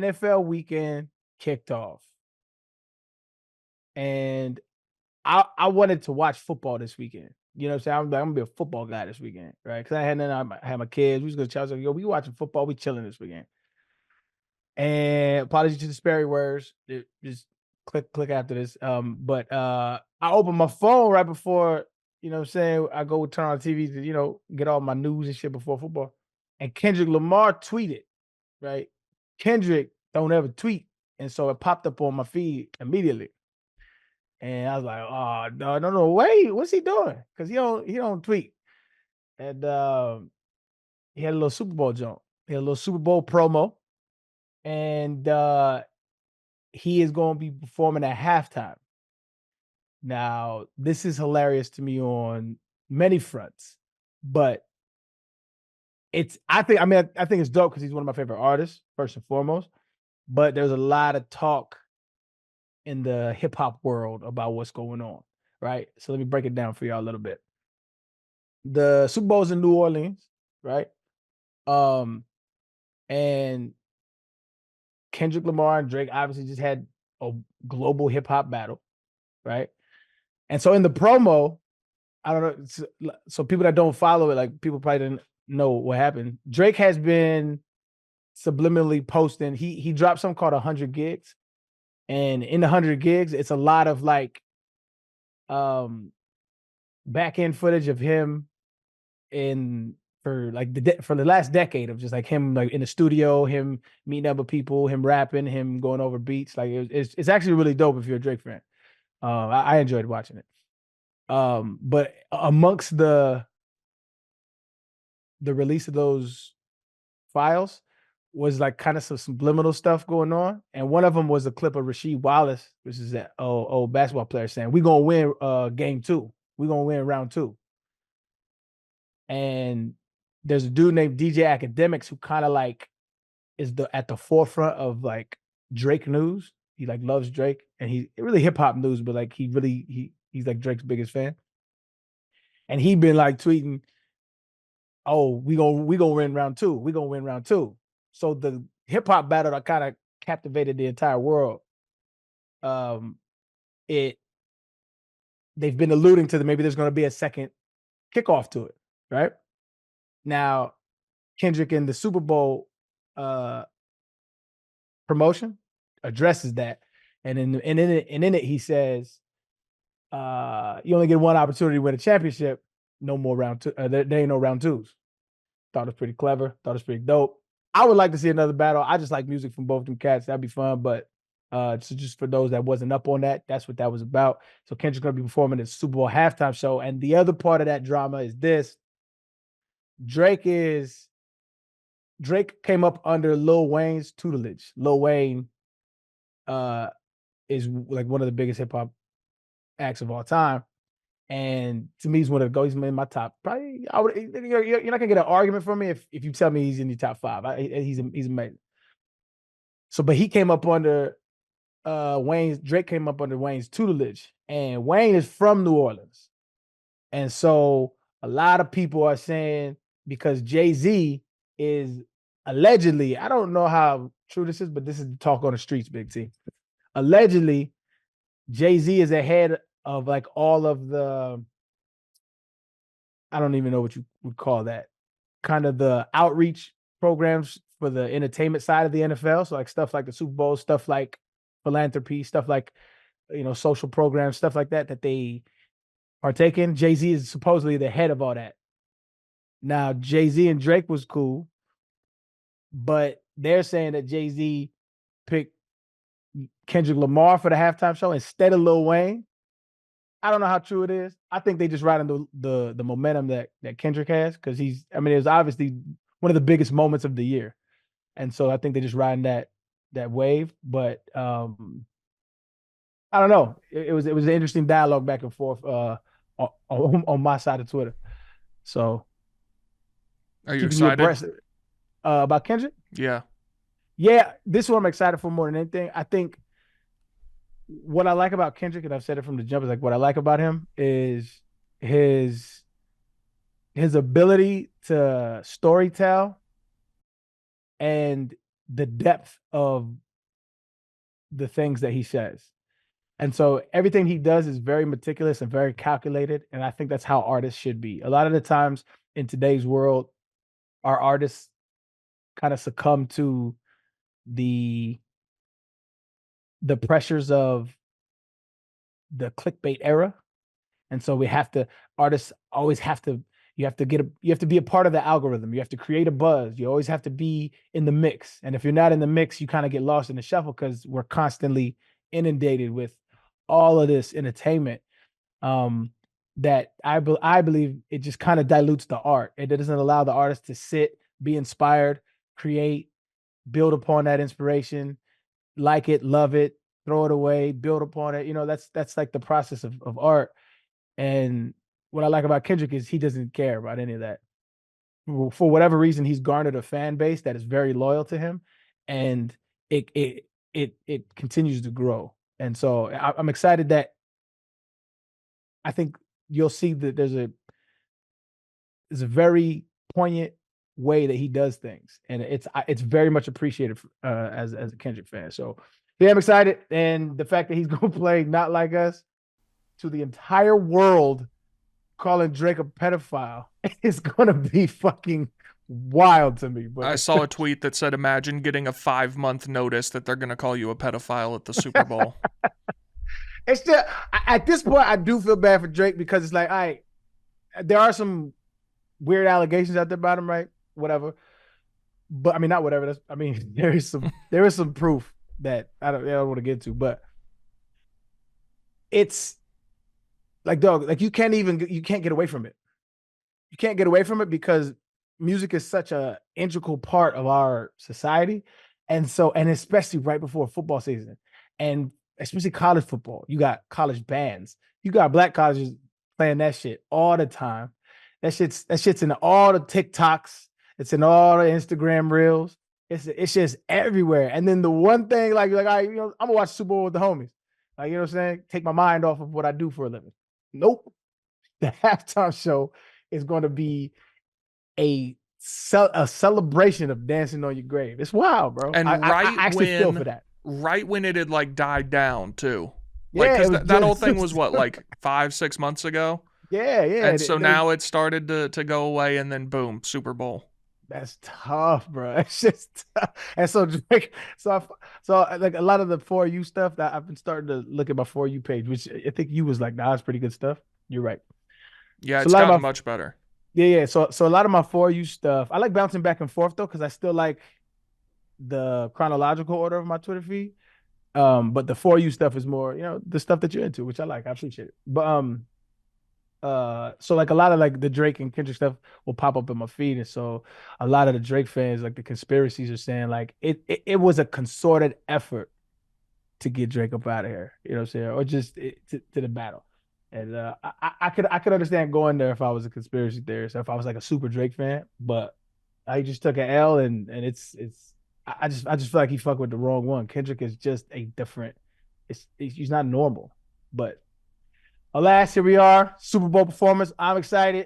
NFL weekend kicked off, and I wanted to watch football this weekend. You know what I'm saying? I'm like, I'm gonna be a football guy this weekend, right? Because I had nothing. I had my kids. We was gonna tell them, yo, we watching football. We chilling this weekend. And apologies to the Sperry words. Just click after this. But I opened my phone right before, you know what I'm saying, I go turn on the TV to, get all my news and shit before football. And Kendrick Lamar tweeted, right? Kendrick don't ever tweet. And so it popped up on my feed immediately. And I was like, oh no, wait, what's he doing? Because he don't tweet. And he had a little Super Bowl jump. He had a little Super Bowl promo. And he is going to be performing at halftime. Now, this is hilarious to me on many fronts, but I think it's dope because he's one of my favorite artists, first and foremost. But there's a lot of talk in the hip hop world about what's going on, right? So let me break it down for y'all a little bit. The Super Bowl's in New Orleans, right? And Kendrick Lamar and Drake obviously just had a global hip hop battle, right? And so in the promo, I don't know. So people that don't follow it, like people probably didn't know what happened. Drake has been subliminally posting. He dropped something called 100 gigs, and in the 100 gigs, it's a lot of like back end footage of him for the last decade of just like him like in the studio, him meeting up with people, him rapping, him going over beats. Like it's actually really dope if you're a Drake fan. I enjoyed watching it. But amongst the release of those files was like kind of some subliminal stuff going on. And one of them was a clip of Rasheed Wallace, which is that old basketball player saying, "We're gonna win game 2. We're gonna win round 2." And there's a dude named DJ Academics who kind of like is at the forefront of like Drake news. He like loves Drake and he's really hip hop news, but like he's like Drake's biggest fan. And he been like tweeting, "Oh, we gonna win round 2. We gonna win round 2." So the hip hop battle that kind of captivated the entire world. It they've been alluding to maybe there's going to be a second kickoff to it, right? Now, Kendrick in the Super Bowl promotion addresses that, and in it he says, "You only get one opportunity to win a championship. No more round 2. There ain't no round 2s." Thought it was pretty clever. Thought it was pretty dope. I would like to see another battle. I just like music from both them cats. That'd be fun. But so just for those that wasn't up on that, that's what that was about. So Kendrick's gonna be performing at the Super Bowl halftime show. And the other part of that drama is this: Drake came up under Lil Wayne's tutelage. Lil Wayne is like one of the biggest hip hop acts of all time. And to me, he's one of the he's in my top. Probably, you're not gonna get an argument from me if you tell me he's in the top 5. He's amazing. So, but he came up under Drake came up under Wayne's tutelage, and Wayne is from New Orleans, and so a lot of people are saying because Jay-Z is allegedly, I don't know how true this is, but this is the talk on the streets, Big T. Allegedly, Jay-Z is ahead of like all of the, I don't even know what you would call that, kind of the outreach programs for the entertainment side of the NFL. So like stuff like the Super Bowl, stuff like philanthropy, stuff like, social programs, stuff like that they partake in. Jay-Z is supposedly the head of all that. Now, Jay-Z and Drake was cool, but they're saying that Jay-Z picked Kendrick Lamar for the halftime show instead of Lil Wayne. I don't know how true it is. I think they just riding the momentum that Kendrick has because it was obviously one of the biggest moments of the year. And so I think they're just riding that wave. But I don't know. It was an interesting dialogue back and forth on my side of Twitter. So are you keeping you excited? abreast about Kendrick? Yeah. Yeah, this is what I'm excited for more than anything. I think what I like about Kendrick, and I've said it from the jump, is like what I like about him is his ability to storytell and the depth of the things that he says. And so everything he does is very meticulous and very calculated. And I think that's how artists should be. A lot of the times in today's world, our artists kind of succumb to the the pressures of the clickbait era. And so we have to artists always have to you have to be a part of the algorithm. You have to create a buzz. You always have to be in the mix. And if you're not in the mix, you kind of get lost in the shuffle because we're constantly inundated with all of this entertainment. Um, that I believe it just kind of dilutes the art. It doesn't allow the artist to sit, be inspired, create, build upon that inspiration, like it, love it, throw it away, build upon it. That's like the process of art. And what I like about Kendrick is he doesn't care about any of that. For whatever reason, he's garnered a fan base that is very loyal to him, and it continues to grow. And so I'm excited that I think you'll see that there's a very poignant way that he does things, and it's very much appreciated as a Kendrick fan. So yeah, I'm excited, and the fact that he's going to play "Not Like Us" to the entire world, calling Drake a pedophile, is going to be fucking wild to me. But I saw a tweet that said, "Imagine getting a 5-month notice that they're going to call you a pedophile at the Super Bowl." it's still at this point, I do feel bad for Drake because it's like, all right, there are some weird allegations out there about him, right? Whatever. But I mean, not whatever. There is some proof that I don't want to get to, but it's like, dog, like you can't get away from it. You can't get away from it because music is such a integral part of our society. And especially right before football season, and especially college football, you got college bands, you got black colleges playing that shit all the time. That shit's in all the TikToks. It's in all the Instagram reels. It's just everywhere. And then the one thing, like you're like, all right, I'm gonna watch Super Bowl with the homies. Like, you know what I'm saying? Take my mind off of what I do for a living. Nope. The halftime show is going to be a celebration of dancing on your grave. It's wild, bro. And I actually feel for that. Right when it had like died down too. Like, because that whole thing was what, like 5-6 months ago? Yeah. And so now it started to go away, and then boom, Super Bowl. That's tough, bro. It's just tough. And so Drake, like a lot of the For You stuff that I've been starting to look at my For You page, which I think you was like, nah, it's pretty good stuff. You're right. Yeah, it's gotten much better. Yeah. So a lot of my For You stuff, I like bouncing back and forth though, because I still like the chronological order of my Twitter feed. But the For You stuff is more, the stuff that you're into, which I like. I appreciate it. But so like a lot of like the Drake and Kendrick stuff will pop up in my feed, and so a lot of the Drake fans, like the conspiracies, are saying like it was a concerted effort to get Drake up out of here, you know what I'm saying, or just to the battle. And I could understand going there if I was a conspiracy theorist, or if I was like a super Drake fan, but I just took an L, and I just feel like he fucked with the wrong one. Kendrick is just a different. He's not normal, but alas, here we are. Super Bowl performance. I'm excited.